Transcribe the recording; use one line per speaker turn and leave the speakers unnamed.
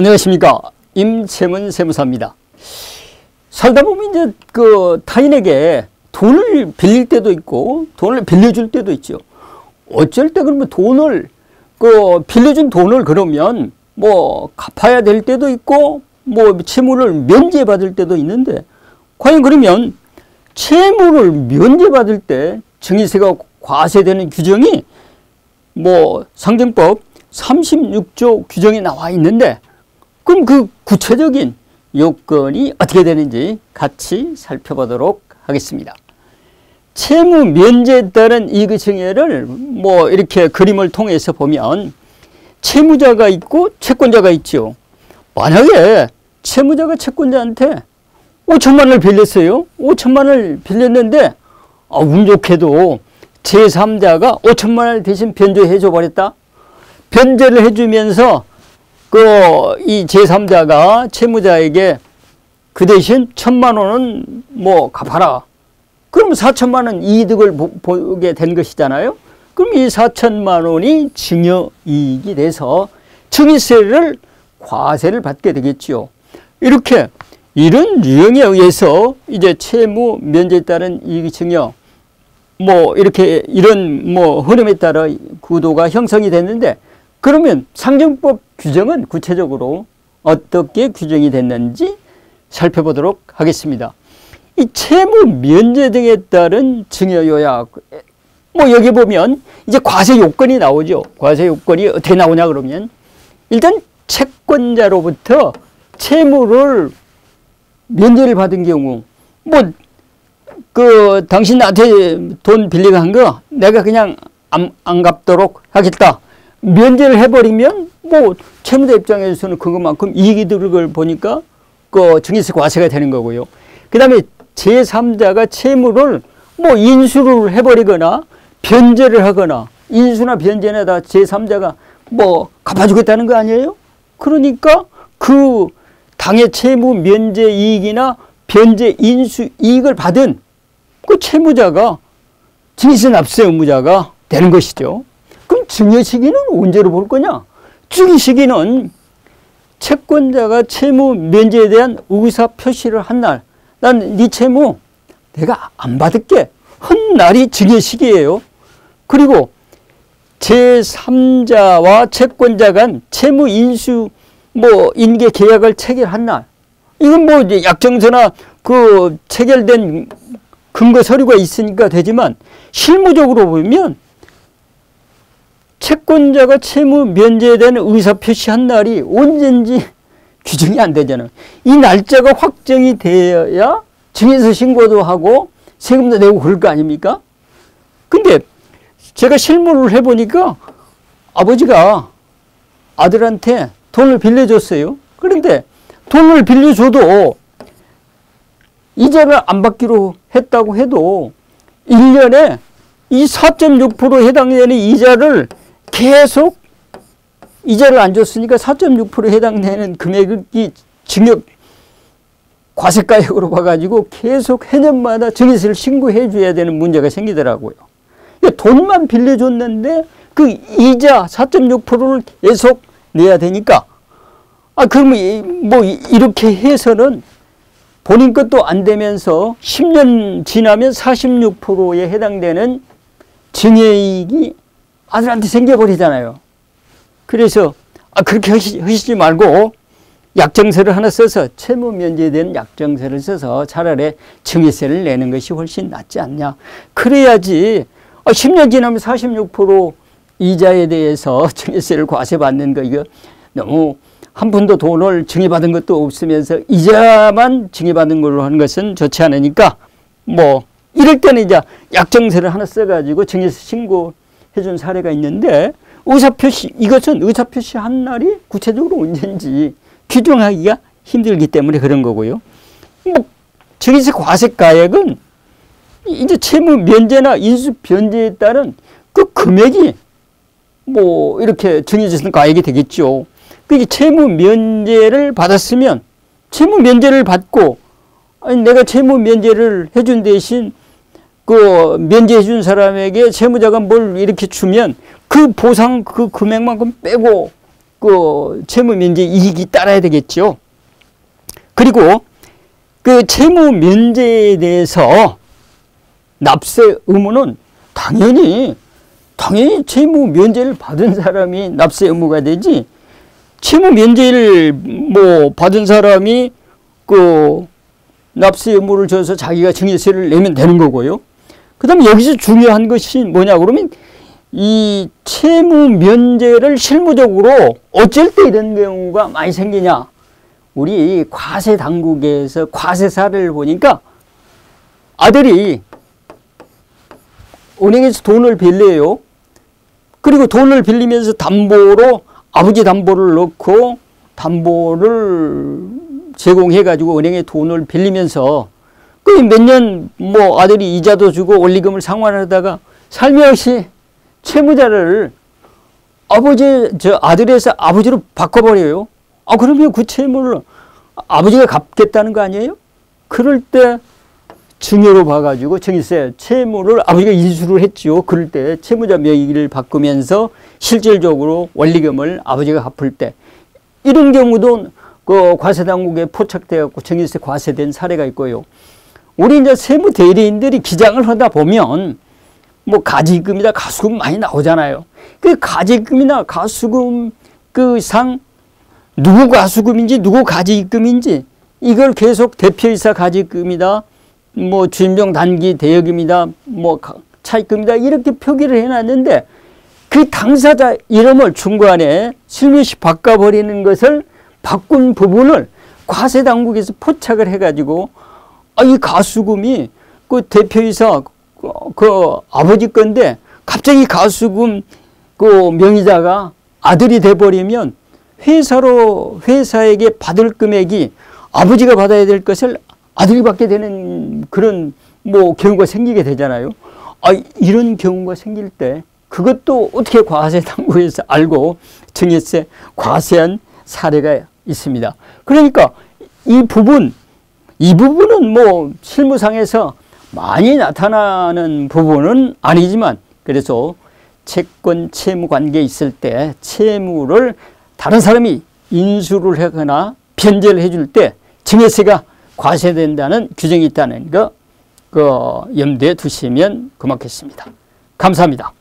안녕하십니까. 임채문 세무사입니다. 살다 보면 이제 타인에게 돈을 빌릴 때도 있고 돈을 빌려줄 때도 있죠. 어쩔 때 그러면 돈을 빌려준 돈을 그러면 뭐 갚아야 될 때도 있고 뭐 채무를 면제받을 때도 있는데, 과연 그러면 채무를 면제받을 때 증여세가 과세되는 규정이 뭐 상정법 36조 규정에 나와 있는데, 그럼 그 구체적인 요건이 어떻게 되는지 같이 살펴보도록 하겠습니다. 채무 면제에 따른 이익의 증여를 뭐 이렇게 그림을 통해서 보면 채무자가 있고 채권자가 있죠. 만약에 채무자가 채권자한테 5천만 원을 빌렸어요. 5천만 원을 빌렸는데 운 좋게도 제3자가 5천만 원을 대신 변조해 줘 버렸다. 변제를 해주면서 이 제3자가 채무자에게 그 대신 1,000만 원은 뭐 갚아라. 그럼 4천만 원 이득을 보게 된 것이잖아요. 그럼 이 4천만 원이 증여이익이 돼서 증여세를 과세를 받게 되겠죠. 이렇게 이런 유형에 의해서 이제 채무 면제에 따른 이익 증여 뭐 이렇게 이런 뭐 흐름에 따라 구도가 형성이 됐는데, 그러면 상정법 규정은 구체적으로 어떻게 규정이 됐는지 살펴보도록 하겠습니다. 이 채무 면제 등에 따른 증여 요약, 뭐 여기 보면 이제 과세 요건이 나오죠. 과세 요건이 어떻게 나오냐 그러면, 일단 채권자로부터 채무를 면제를 받은 경우, 뭐 당신 나한테 돈 빌리고 한 거 내가 그냥 안 갚도록 하겠다. 면제를 해버리면 뭐 채무자 입장에서는 그것만큼 이익이 들을 걸 보니까 증여세 과세가 되는 거고요. 그 다음에 제3자가 채무를 뭐 인수를 해버리거나 변제를 하거나, 인수나 변제나 다 제3자가 뭐 갚아주겠다는 거 아니에요? 그러니까 그 당해 채무 면제 이익이나 변제 인수 이익을 받은 그 채무자가 증여세 납세 의무자가 되는 것이죠. 그럼 증여 시기는 언제로 볼 거냐? 증여 시기는 채권자가 채무 면제에 대한 의사 표시를 한 날, 난 네 채무 내가 안 받을게 한 날이 증여 시기예요. 그리고 제3자와 채권자 간 채무 인수 뭐 인계 계약을 체결한 날, 이건 뭐 이제 약정서나 체결된 근거 서류가 있으니까 되지만, 실무적으로 보면 채권자가 채무 면제에 대한 의사 표시한 날이 언제인지 규정이 안 되잖아요. 이 날짜가 확정이 되어야 증여세 신고도 하고 세금도 내고 그럴 거 아닙니까? 근데 제가 실무를 해보니까 아버지가 아들한테 돈을 빌려줬어요. 그런데 돈을 빌려줘도 이자를 안 받기로 했다고 해도 1년에 이 4.6%에 해당되는 이자를 계속 이자를 안 줬으니까 4.6%에 해당되는 금액이 증여 과세가액으로 봐가지고 계속 해년마다 증여세를 신고해 줘야 되는 문제가 생기더라고요. 돈만 빌려줬는데 그 이자 4.6%를 계속 내야 되니까, 그러면 뭐 이렇게 해서는 본인 것도 안 되면서 10년 지나면 46%에 해당되는 증여이익이 아들한테 생겨버리잖아요. 그래서 그렇게 하시지 말고 약정서를 하나 써서, 채무 면제에 대한 약정서를 써서 차라리 증여세를 내는 것이 훨씬 낫지 않냐. 그래야지 10년 지나면 46% 이자에 대해서 증여세를 과세받는 거, 이거 너무 한 푼도 돈을 증여받은 것도 없으면서 이자만 증여받은 걸로 하는 것은 좋지 않으니까, 뭐 이럴 때는 이제 약정서를 하나 써가지고 증여세 신고해 준 사례가 있는데, 의사표시, 이것은 의사표시 한 날이 구체적으로 언제인지 규정하기가 힘들기 때문에 그런 거고요. 뭐 증여세 과세가액은 이제 채무 면제나 인수 변제에 따른 그 금액이 뭐 이렇게 정해진 가액이 되겠죠. 그게 채무 면제를 받았으면 채무 면제를 받고, 내가 채무 면제를 해준 대신 면제해 준 사람에게 채무자가 뭘 이렇게 주면 그 보상 그 금액만큼 빼고 그 채무 면제 이익이 따라야 되겠죠. 그리고 그 채무 면제에 대해서 납세 의무는 당연히 채무 면제를 받은 사람이 납세 의무가 되지, 채무 면제를 뭐 받은 사람이 그 납세 의무를 져서 자기가 증여세를 내면 되는 거고요. 그 다음에 여기서 중요한 것이 뭐냐 그러면 이 채무 면제를 실무적으로 어쩔 때 이런 경우가 많이 생기냐. 우리 과세 당국에서 과세 사례를 보니까 아들이 은행에서 돈을 빌려요. 그리고 돈을 빌리면서 담보로 아버지 담보를 넣고 담보를 제공해 가지고 은행에 돈을 빌리면서 그 몇 년 뭐 아들이 이자도 주고 원리금을 상환하다가 살며시 채무자를 아들에서 아버지로 바꿔버려요. 그러면 그 채무를 아버지가 갚겠다는 거 아니에요? 그럴 때 증여로 봐가지고 증여세 채무를 아버지가 인수를 했죠. 그럴 때 채무자 명의를 바꾸면서 실질적으로 원리금을 아버지가 갚을 때 이런 경우도 그 과세당국에 포착되어갖고 증여세 과세된 사례가 있고요. 우리 이제 세무 대리인들이 기장을 하다 보면 뭐 가지금이나 가수금 많이 나오잖아요. 그 가지금이나 가수금 그 상 누구 가수금인지 누구 가지금인지 이걸 계속 대표이사 가지금이다, 뭐 주임정 단기 대여금이다, 뭐 차입금이다 이렇게 표기를 해놨는데 그 당사자 이름을 중간에 슬며시 바꿔버리는 것을 바꾼 부분을 과세당국에서 포착을 해가지고 이 가수금이 그 대표이사 그 아버지 건데 갑자기 가수금 그 명의자가 아들이 돼버리면 회사에게 받을 금액이 아버지가 받아야 될 것을 아들이 받게 되는 그런 뭐 경우가 생기게 되잖아요. 이런 경우가 생길 때 그것도 어떻게 과세당국에서 알고 증여세 과세한 사례가 있습니다. 그러니까 이 부분은 뭐 실무상에서 많이 나타나는 부분은 아니지만 그래서 채권 채무 관계에 있을 때 채무를 다른 사람이 인수를 하거나 변제를 해줄 때 증여세가 과세된다는 규정이 있다는 거 염두에 두시면 고맙겠습니다. 감사합니다.